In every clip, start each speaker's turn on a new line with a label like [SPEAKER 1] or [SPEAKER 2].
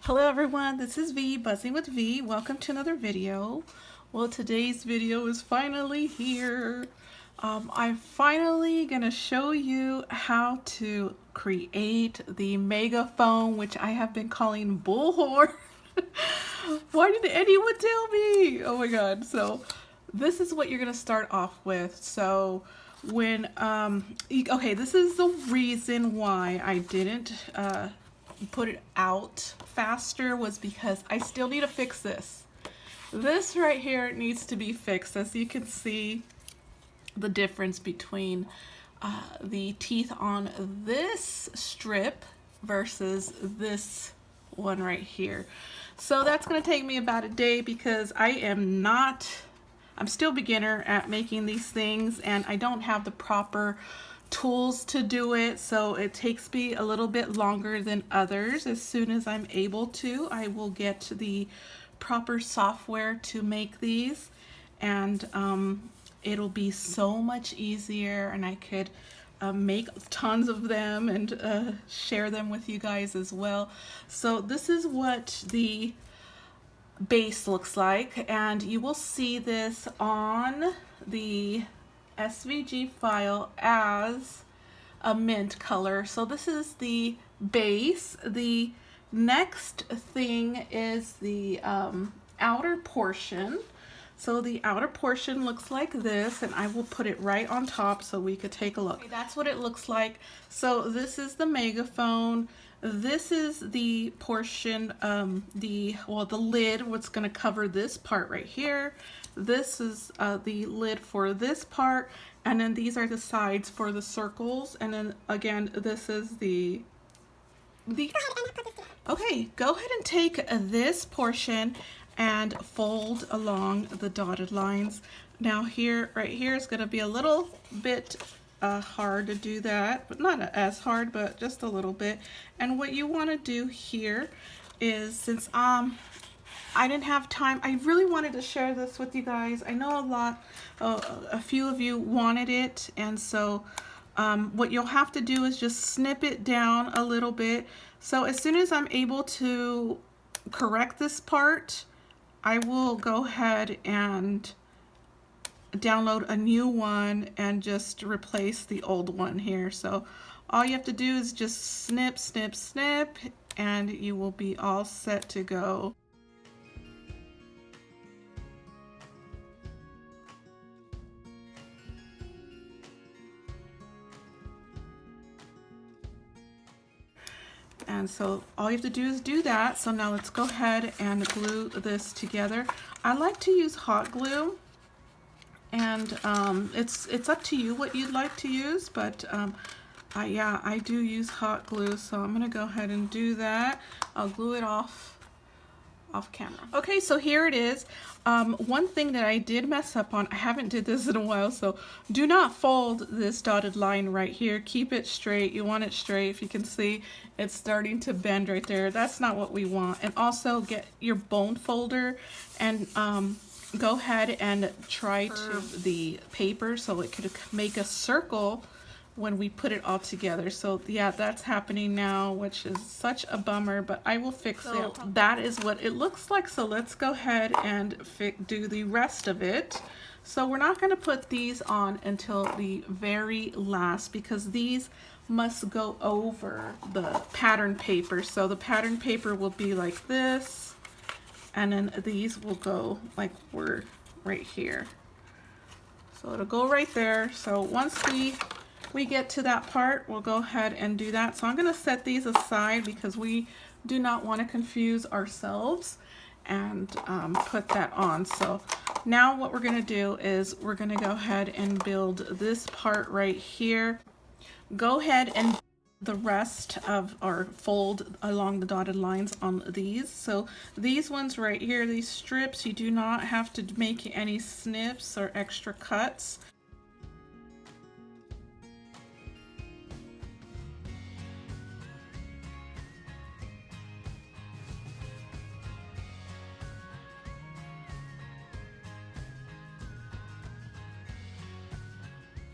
[SPEAKER 1] Hello everyone, this is V, Buzzing with V. Welcome to another video. Well, today's video is finally here. I'm finally gonna show you how to create the megaphone, which I have been calling bullhorn. Why didn't anyone tell me? Oh my god. So this is what you're gonna start off with. So when okay, this is the reason why I didn't put it out faster, was because I still need to fix this. This right here needs to be fixed. As you can see, the difference between the teeth on this strip versus this one right here. So that's going to take me about a day because I'm still beginner at making these things and I don't have the proper tools to do it, so it takes me a little bit longer than others. As soon as I'm able to, I will get the proper software to make these, and it'll be so much easier, and I could make tons of them and share them with you guys as well. So this is what the base looks like, and you will see this on the SVG file as a mint color. So this is the base. The next thing is the outer portion. So the outer portion looks like this, and I will put it right on top so we could take a look. Okay, that's what it looks like. So this is the megaphone. This is the portion, the lid, what's going to cover this part right here. This is the lid for this part, and then these are the sides for the circles, and then again this is the okay, go ahead and take this portion and fold along the dotted lines. Now here, right here, is going to be a little bit hard to do that, but not as hard, but just a little bit. And what you want to do here is, since I didn't have time, I really wanted to share this with you guys. I know a few of you wanted it, and so what you'll have to do is just snip it down a little bit. So as soon as I'm able to correct this part, I will go ahead and download a new one and just replace the old one here. So all you have to do is just snip, snip, snip, and you will be all set to go. And so all you have to do is do that. So now let's go ahead and glue this together. I like to use hot glue, and it's up to you what you'd like to use, but yeah, I do use hot glue, so I'm gonna go ahead and do that. I'll glue it off camera. Okay, so here it is. One thing that I did mess up on, I haven't did this in a while, so do not fold this dotted line right here. Keep it straight. You want it straight. If you can see, it's starting to bend right there. That's not what we want. And also get your bone folder and go ahead and try to the paper so it could make a circle when we put it all together. So yeah, that's happening now, which is such a bummer, but I will fix it. That is what it looks like. So let's go ahead and do the rest of it. So we're not going to put these on until the very last, because these must go over the pattern paper. So the pattern paper will be like this, and then these will go like we're right here. So it'll go right there. So once we get to that part, we'll go ahead and do that. So I'm going to set these aside because we do not want to confuse ourselves and put that on. So now what we're going to do is we're going to go ahead and build this part right here. Go ahead and the rest of our fold along the dotted lines on these. So these ones right here, these strips, you do not have to make any snips or extra cuts.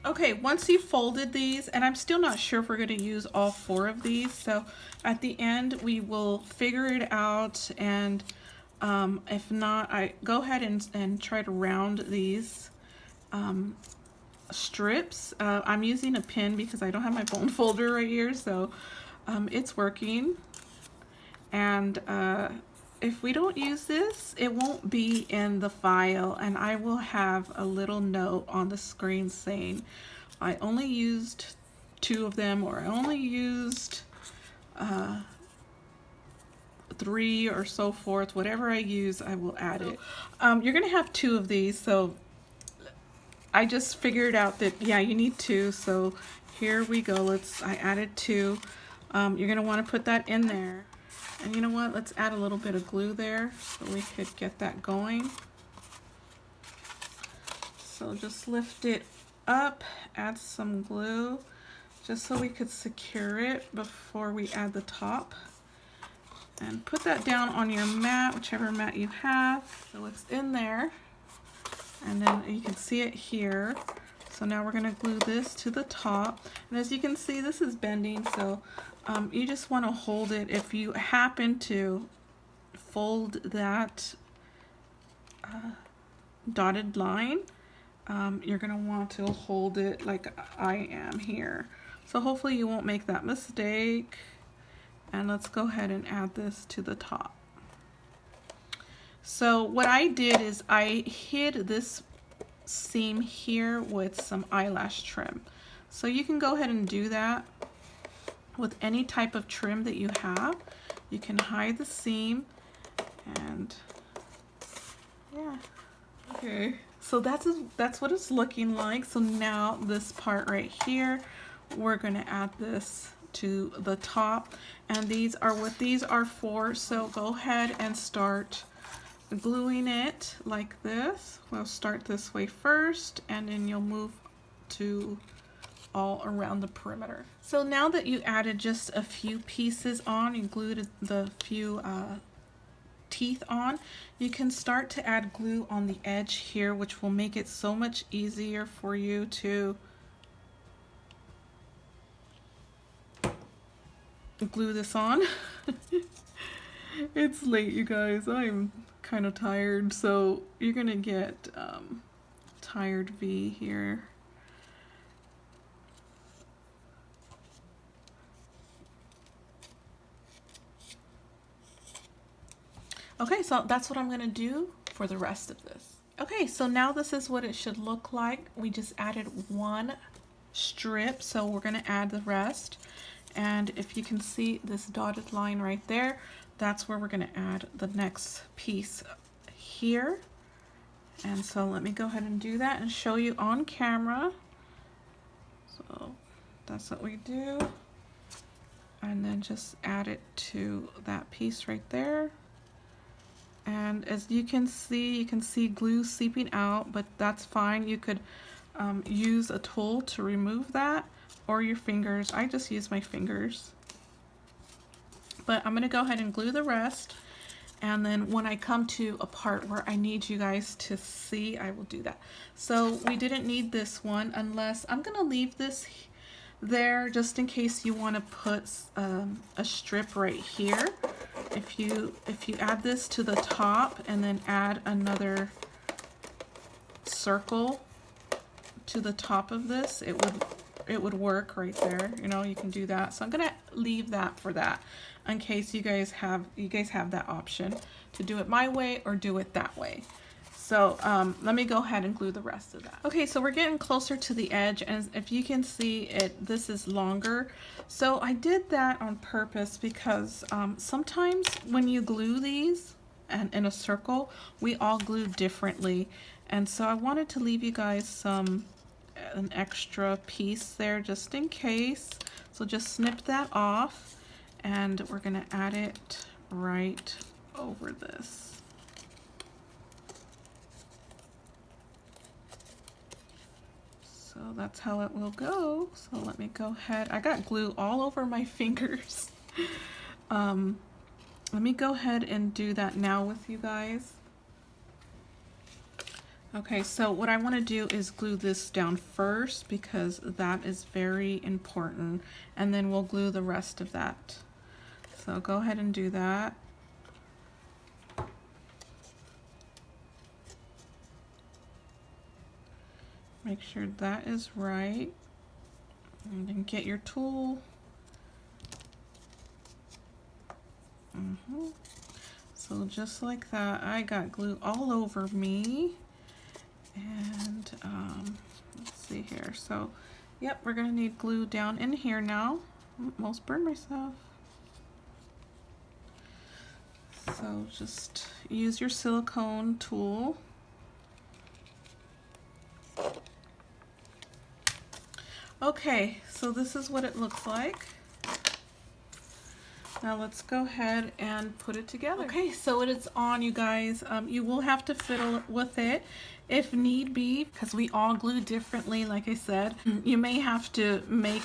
[SPEAKER 1] Okay, once you folded these, and I'm still not sure if we're going to use all 4 of these, so at the end we will figure it out, and if not, I go ahead and try to round these strips. I'm using a pin because I don't have my bone folder right here, so it's working. And if we don't use this, it won't be in the file, and I will have a little note on the screen saying I only used 2 of them, or I only used 3, or so forth. Whatever I use, I will add it. You're gonna have 2 of these, so I just figured out that, yeah, you need 2, so here we go. I added 2. You're gonna want to put that in there. And you know what? Let's add a little bit of glue there so we could get that going. So just lift it up, add some glue, just so we could secure it before we add the top. And put that down on your mat, whichever mat you have. So it's in there. And then you can see it here. So now we're gonna glue this to the top. And as you can see, this is bending, so you just want to hold it. If you happen to fold that dotted line, you're going to want to hold it like I am here. So hopefully you won't make that mistake. And let's go ahead and add this to the top. So what I did is I hid this seam here with some eyelash trim. So you can go ahead and do that with any type of trim that you have. You can hide the seam, and yeah. Okay, so that's what it's looking like. So now this part right here, we're gonna add this to the top, and these are what these are for. So go ahead and start gluing it like this. We'll start this way first, and then you'll move to all around the perimeter. So now that you added just a few pieces on, you glued the few teeth on, you can start to add glue on the edge here, which will make it so much easier for you to glue this on. It's late, you guys. I'm kind of tired, so you're gonna get tired V here. Okay, so that's what I'm gonna do for the rest of this. Okay, so now this is what it should look like. We just added 1 strip, so we're gonna add the rest. And if you can see this dotted line right there, that's where we're gonna add the next piece here. And so let me go ahead and do that and show you on camera. So that's what we do. And then just add it to that piece right there. And as you can see glue seeping out, but that's fine. You could use a tool to remove that, or your fingers. I just use my fingers. But I'm gonna go ahead and glue the rest, and then when I come to a part where I need you guys to see, I will do that. So we didn't need this one, unless I'm gonna leave this there just in case you want to put a strip right here. If you add this to the top and then add another circle to the top of this, it would work right there. You know, you can do that. So I'm gonna leave that for that, in case you guys have that option to do it my way or do it that way. So let me go ahead and glue the rest of that. Okay, so we're getting closer to the edge, and if you can see this is longer. So I did that on purpose because sometimes when you glue these and in a circle, we all glue differently. And so I wanted to leave you guys an extra piece there just in case. So just snip that off, and we're gonna add it right over this. So that's how it will go. So let me go ahead. I got glue all over my fingers. Let me go ahead and do that now with you guys. Okay, so what I want to do is glue this down first because that is very important, and then we'll glue the rest of that. So go ahead and do that. Make sure that is right, and then get your tool. So just like that, I got glue all over me. And let's see here. So, yep, we're gonna need glue down in here now. Almost burned myself. So just use your silicone tool. Okay, so this is what it looks like. Now let's go ahead and put it together. Okay, so it is on, you guys. You will have to fiddle with it if need be, because we all glue differently, like I said. You may have to make,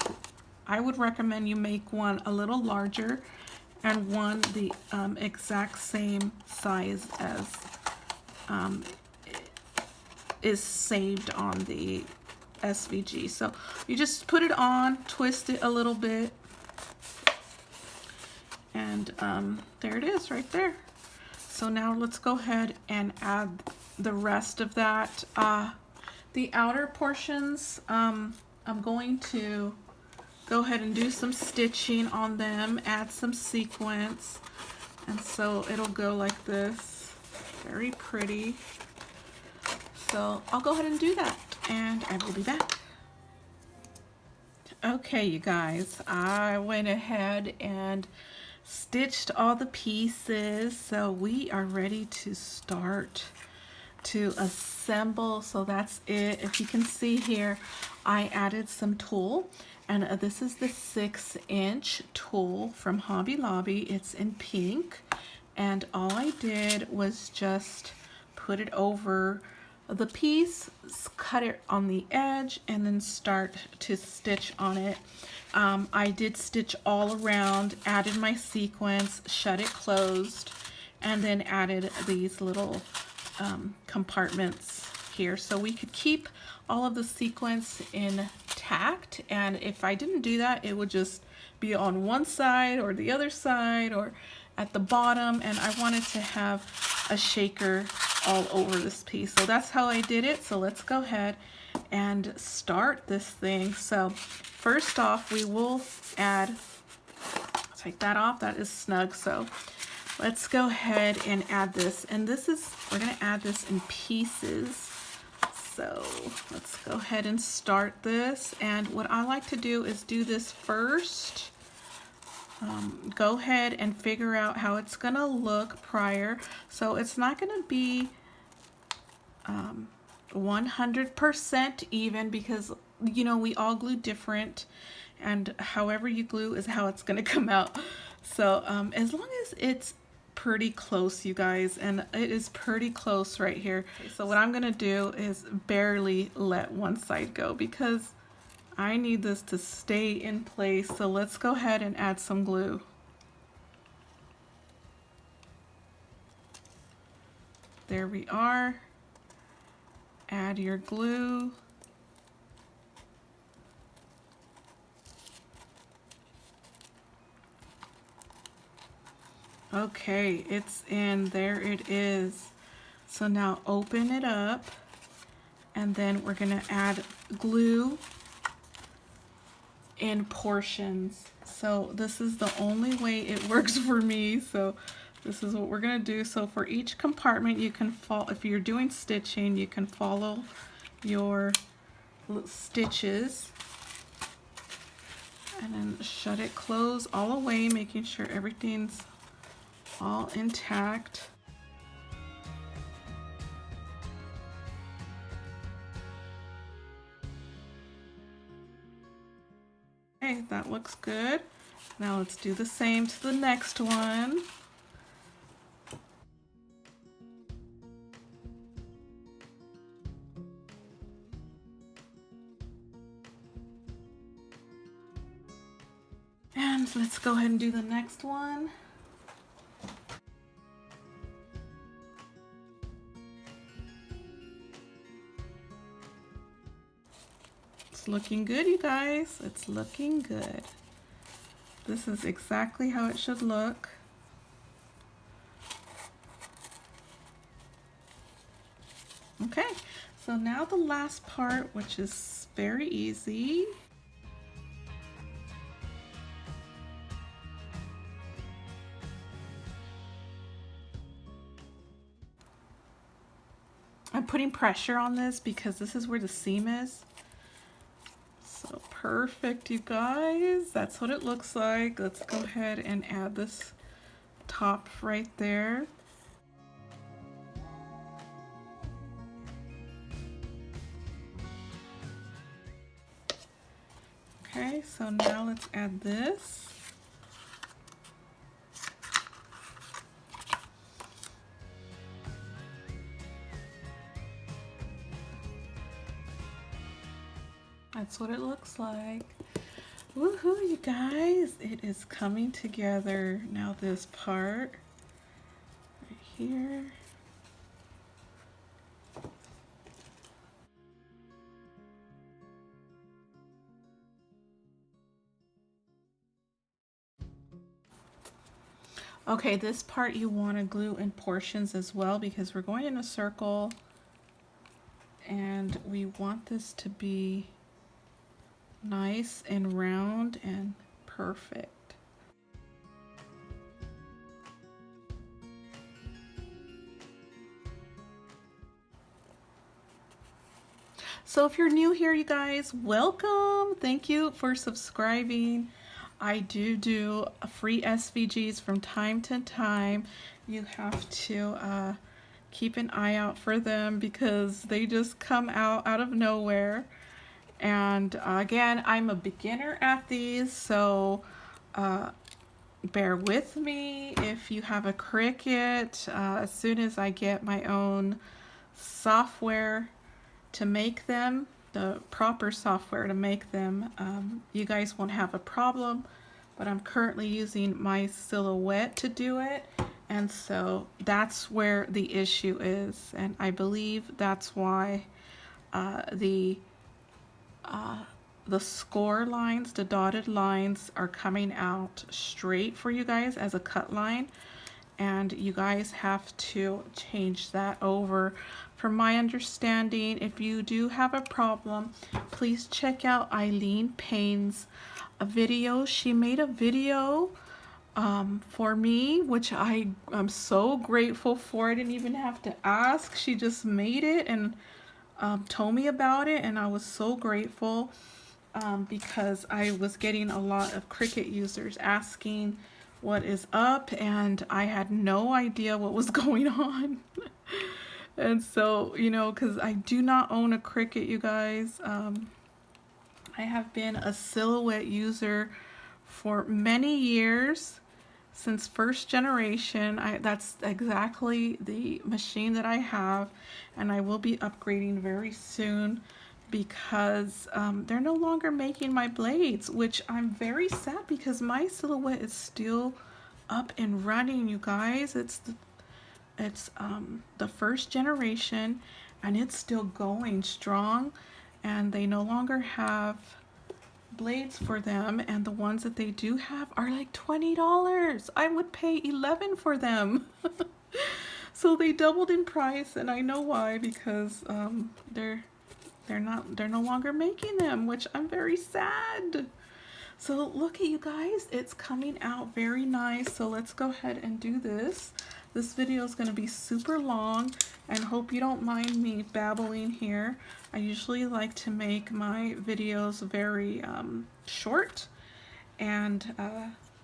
[SPEAKER 1] I would recommend you make one a little larger and one the exact same size as is saved on the SVG. So you just put it on, twist it a little bit, and there it is right there. So now let's go ahead and add the rest of that. The outer portions, I'm going to go ahead and do some stitching on them, add some sequins, and so it'll go like this. Very pretty. So I'll go ahead and do that, and I will be back. Okay, you guys, I went ahead and stitched all the pieces, so we are ready to start to assemble. So that's it. If you can see here, I added some tulle, and this is the 6-inch tulle from Hobby Lobby. It's in pink, and all I did was just put it over the piece, cut it on the edge, and then start to stitch on it. I did stitch all around, added my sequins, shut it closed, and then added these little compartments here so we could keep all of the sequins intact. And if I didn't do that, it would just be on one side or the other side or at the bottom, and I wanted to have a shaker all over this piece. So that's how I did it. So let's go ahead and start this thing. So first off, we will add, take that off, that is snug. So let's go ahead and add this, and this is, we're gonna add this in pieces. So let's go ahead and start this, and what I like to do is do this first. Go ahead and figure out how it's gonna look prior. So it's not gonna be 100% even, because you know we all glue different, and however you glue is how it's gonna come out. So as long as it's pretty close, you guys, and it is pretty close right here. Okay, so what I'm gonna do is barely let one side go because I need this to stay in place. So let's go ahead and add some glue. There we are. Add your glue. Okay, it's in. There it is. So now open it up, and then we're gonna add glue in portions. So this is the only way it works for me. So this is what we're gonna do. So for each compartment, you can follow, if you're doing stitching, you can follow your stitches and then shut it close all the way, making sure everything's all intact. Okay, that looks good. Now let's do the same to the next one. And let's go ahead and do the next one. It's looking good, you guys. It's looking good. This is exactly how it should look. Okay, so now the last part, which is very easy. I'm putting pressure on this because this is where the seam is. So perfect, you guys. That's what it looks like. Let's go ahead and add this top right there. Okay, so now let's add this. That's what it looks like. Woohoo, you guys. It is coming together. Now this part right here. Okay, this part you want to glue in portions as well because we're going in a circle and we want this to be nice and round and perfect. So if you're new here, you guys, welcome. Thank you for subscribing. I do free SVGs from time to time. You have to keep an eye out for them because they just come out of nowhere. And again, I'm a beginner at these, so bear with me. If you have a Cricut, as soon as I get my own software to make them, the proper software to make them, you guys won't have a problem. But I'm currently using my Silhouette to do it, and so that's where the issue is, and I believe that's why the score lines, the dotted lines, are coming out straight for you guys as a cut line, and you guys have to change that over. From my understanding, if you do have a problem, please check out Eileen Payne's video. She made a video for me, which I'm so grateful for. I didn't even have to ask. She just made it and told me about it, and I was so grateful because I was getting a lot of Cricut users asking what is up, and I had no idea what was going on. And so, you know, because I do not own a Cricut, you guys. I have been a Silhouette user for many years, since first generation. That's exactly the machine that I have, and I will be upgrading very soon because they're no longer making my blades, which I'm very sad because my Silhouette is still up and running, you guys. It's the first generation and it's still going strong, and they no longer have blades for them, and the ones that they do have are like $20. I would pay $11 for them. So they doubled in price, and I know why, because they're no longer making them, which I'm very sad. So look at you guys, it's coming out very nice. So let's go ahead and do this. This video is going to be super long, and hope you don't mind me babbling here. I usually like to make my videos very short, and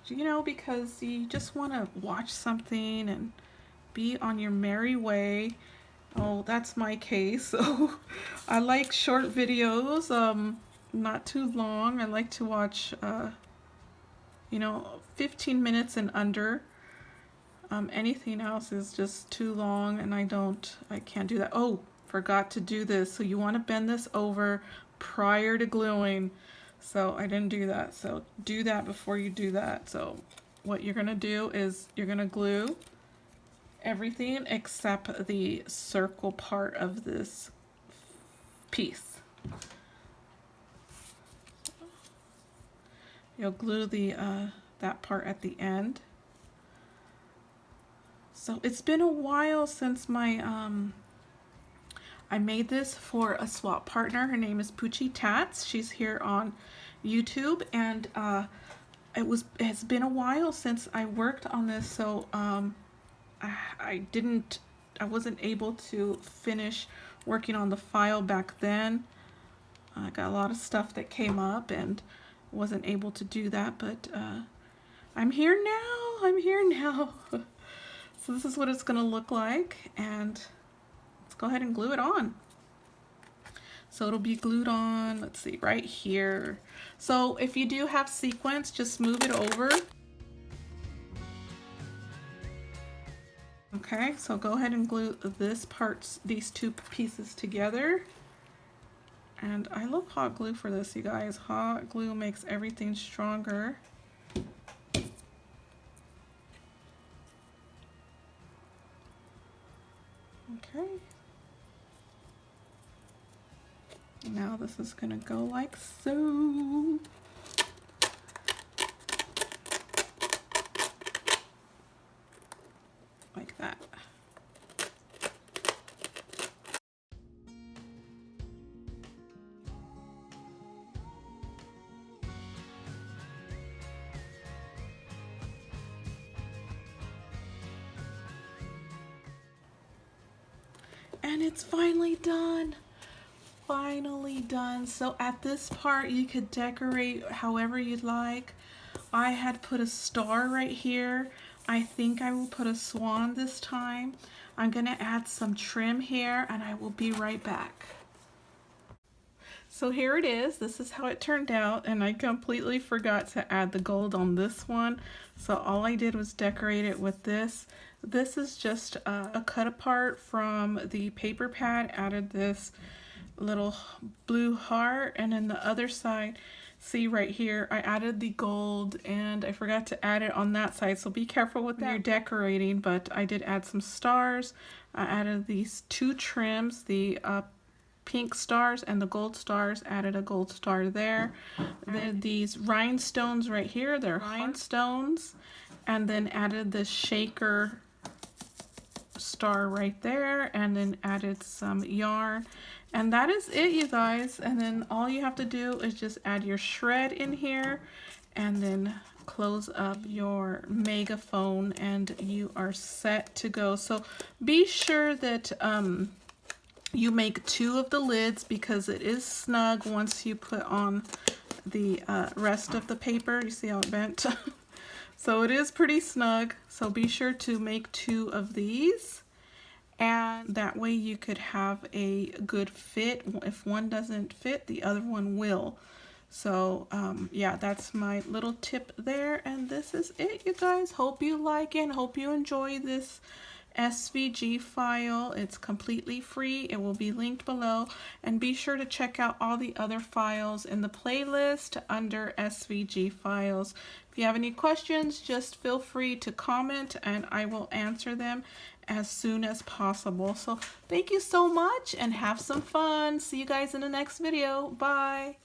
[SPEAKER 1] you know, because you just want to watch something and be on your merry way. Oh, that's my case. So I like short videos, not too long. I like to watch you know, 15 minutes and under. Anything else is just too long, and I can't do that. Oh, forgot to do this. So you want to bend this over prior to gluing. So I didn't do that. So do that before you do that. So what you're going to do is you're going to glue everything except the circle part of this piece. you'll glue the that part at the end. So it's been a while since my I made this for a swap partner. Her name is Poochie Tats. She's here on YouTube, and it's been a while since I worked on this, so I wasn't able to finish working on the file back then. I got a lot of stuff that came up and wasn't able to do that, but I'm here now. I'm here now. So this is what it's gonna look like, and let's go ahead and glue it on. So it'll be glued on, let's see, right here. So if you do have sequins, just move it over. Okay, so go ahead and glue these two pieces together. And I love hot glue for this, you guys. Hot glue makes everything stronger. Okay. Now this is gonna go like so. Like that. And it's finally done. Finally done. So at this part you could decorate however you'd like. I had put a star right here. I think I will put a swan this time. I'm gonna add some trim here and I will be right back. So here it is. This is how it turned out, and I completely forgot to add the gold on this one. So all I did was decorate it with this. This is just a cut apart from the paper pad. Added this little blue heart, and then the other side, see right here, I added the gold, and I forgot to add it on that side, so be careful with that when you're decorating. But I did add some stars. I added these two trims, the pink stars and the gold stars. Added a gold star there. Then these rhinestones right here, they're rhinestones, and then added the shaker star right there, and then added some yarn. And that is it, you guys. And then all you have to do is just add your shred in here and then close up your megaphone, and you are set to go. So be sure that you make 2 of the lids, because it is snug once you put on the rest of the paper. You see how it bent? So it is pretty snug. So be sure to make 2 of these. And that way you could have a good fit. If one doesn't fit, the other one will. So yeah, that's my little tip there. And this is it, you guys. Hope you like it. Hope you enjoy this SVG file. It's completely free. It will be linked below. And be sure to check out all the other files in the playlist under SVG files. If you have any questions, just feel free to comment and I will answer them as soon as possible. So thank you so much and have some fun. See you guys in the next video. Bye.